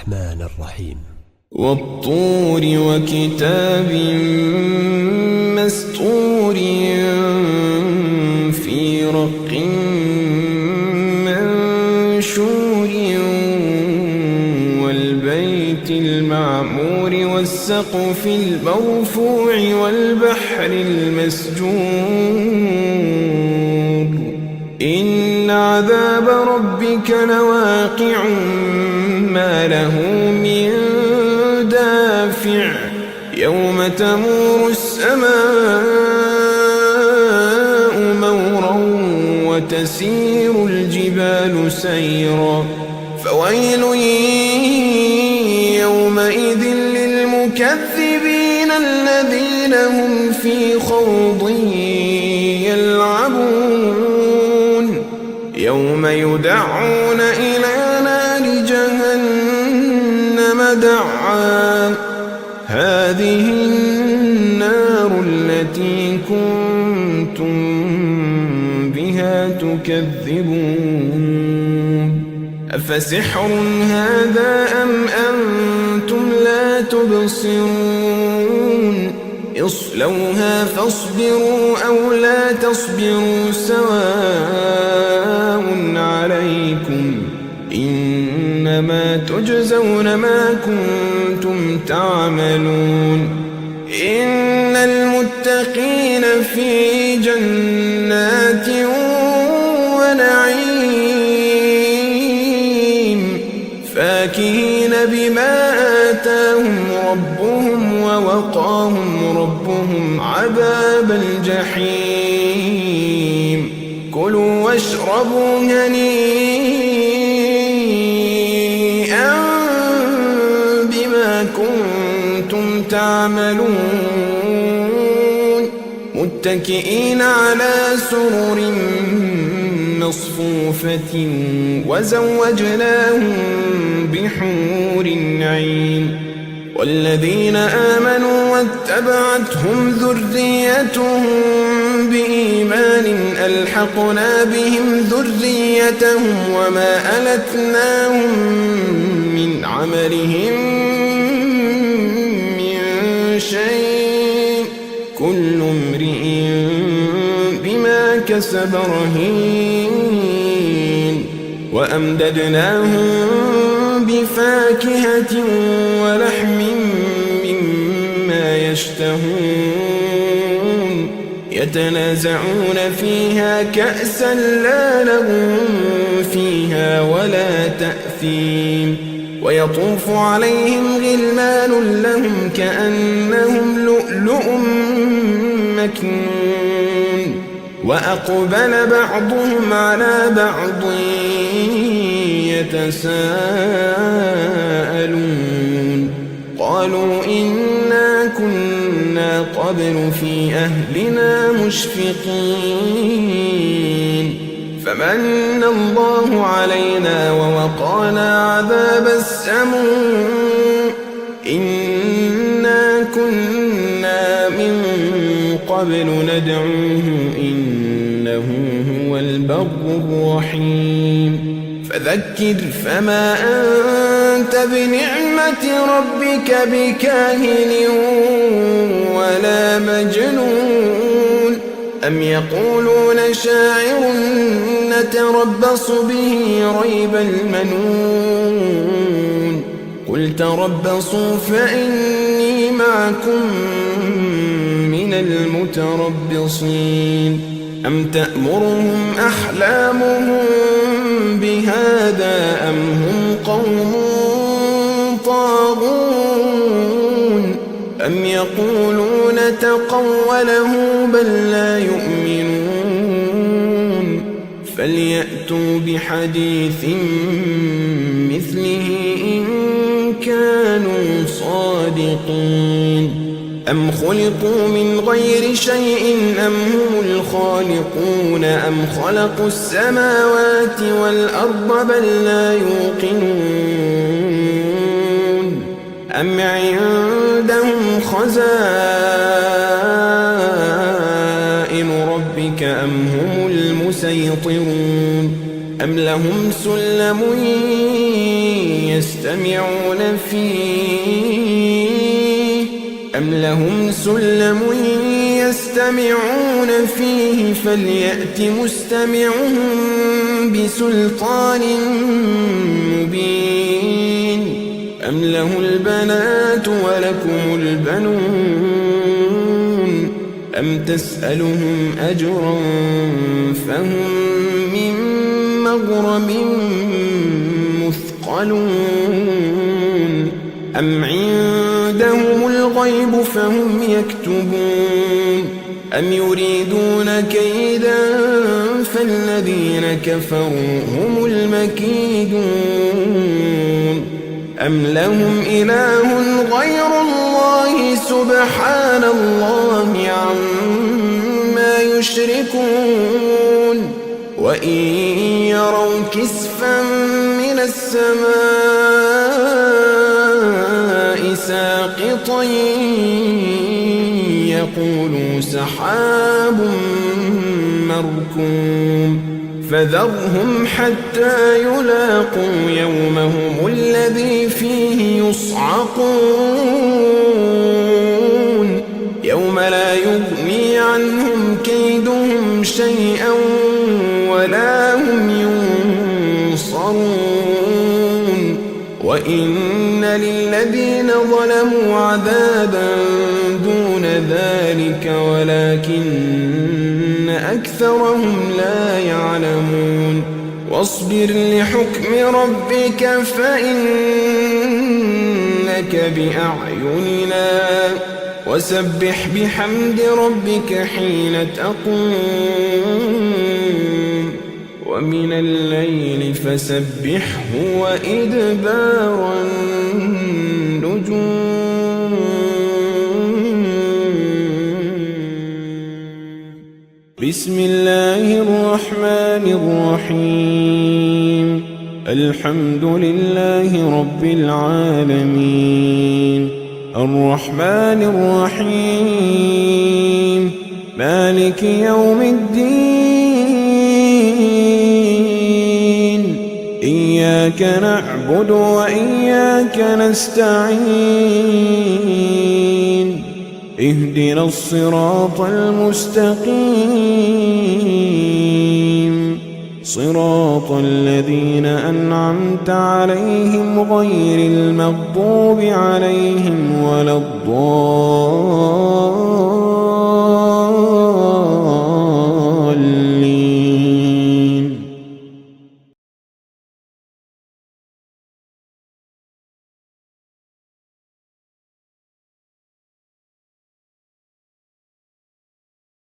الرحمن الرحيم. والطور وكتاب مسطور في رق منشور والبيت المعمور والسقف المرفوع والبحر المسجور إن عذاب ربك لواقع ما له من دافع يوم تمور السماء مورا وتسير الجبال سيرا فويل يومئذ للمكذبين الذين هم في خوض يلعبون يوم يدعون إلى نار جهنم دعا هذه النار التي كنتم بها تكذبون أفسحر هذا أم أنتم لا تبصرون اصلوها فاصبروا أو لا تصبروا سواء عليكم إنما تجزون ما كنتم تعملون إن المتقين في جنات ونعيم فاكهين بما آتاهم ربهم ووقاهم ربهم عذاب الجحيم كلوا واشربوا هنيئا بما كنتم تعملون متكئين على سرر مصفوفة وزوجناهم بحور عين والذين آمنوا واتبعتهم ذريتهم بإيمان ألحقنا بهم ذريتهم وما ألتناهم من عملهم من شيء كل امرئ بما كسب رهين وأمددناهم بفاكهة ولحم مما يشتهون يتنازعون فيها كأسا لا لغو فيها ولا تأثيم ويطوف عليهم غلمان لهم كأنهم لؤلؤ مكنون وأقبل بعضهم على بعض يتساءلون قالوا إنا كنا قبل في أهلنا مشفقين فمن الله علينا ووقانا عذاب السموم إنا كنا من قبل ندعوه إنه هو البر الرحيم فذكر فما أنت بنعمة ربك بكاهن ولا مجنون أم يقولون شاعر نتربص به ريب المنون قل تربصوا فإني معكم من المتربصين أم تأمرهم أحلامهم بهذا أم هم قوم طاغون أم يقولون تقوله بل لا يؤمنون فليأتوا بحديث مثله إن كانوا صادقين أم خلقوا من غير شيء أم هم الخالقون أم خلقوا السماوات والأرض بل لا يوقنون أم عندهم خزائن ربك أم هم المسيطرون أم لهم سلم يستمعون فيه أم لهم سلم يستمعون فيه فليأت مستمعهم بسلطان مبين أم له البنات ولكم البنون أم تسألهم أجرا فهم من مغرم مثقلون أم عندهم الغيب فهم يكتبون أم يريدون كيدا فالذين كفروا هم المكيدون أم لهم إله غير الله سبحان الله عما يشركون وإن يروا كسفا من السماء ساقطا يقولوا سحاب مركوم فذرهم حتى يلاقوا يومهم الذي فيه يصعقون يوم لا يغني عنهم كيدهم شيئا ولا هم ينصرون وإن للذين ظلموا عذابا دون ذلك ولكن أكثرهم لا يعلمون واصبر لحكم ربك فإنك بأعيننا وسبح بحمد ربك حين تقوم ومن الليل فسبحه وإدبار النجوم بسم الله الرحمن الرحيم الحمد لله رب العالمين الرحمن الرحيم مالك يوم الدين إياك نعبد وإياك نستعين اهدنا الصراط المستقيم صراط الذين أنعمت عليهم غير المغضوب عليهم ولا الضالين